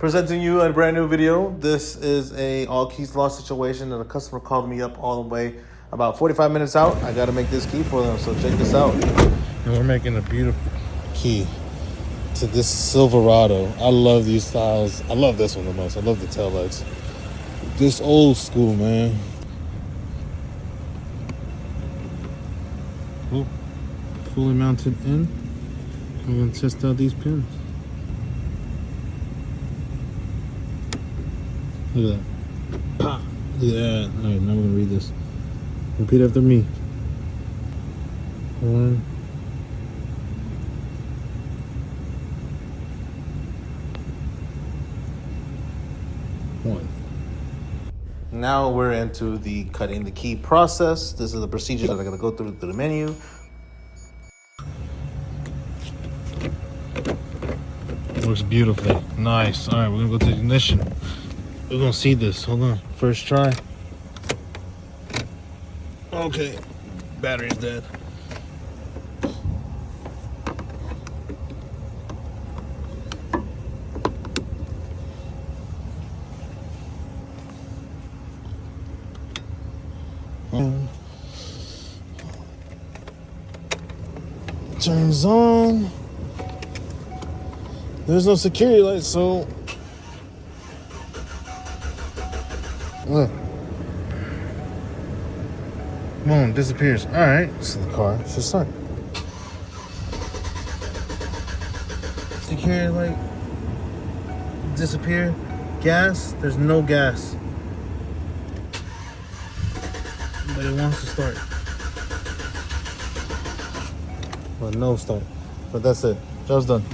Presenting you a brand new video. This is a all keys lost situation, and a customer called me up all the way about 45 minutes out. I got to make this key for them, so check this out. And we're making a beautiful key to this Silverado. I love these styles. I love this one the most. I love the taillights. This old school, man. Oh, fully mounted in. I'm gonna test out these pins. Look at that. Look at that. All right, now we're gonna read this. Repeat after me. 1. Now we're into the cutting the key process. This is the procedure that I'm gonna go through the menu. Works beautifully. Nice. All right, we're gonna go to the ignition. We're gonna see this. Hold on. First try. Okay. Battery's dead. Turns on. There's no security light, so look. Boom, disappears. All right, so the car should start. Security light disappear. Gas, there's no gas, but it wants to start. Well, no start, but that's it. Job's done.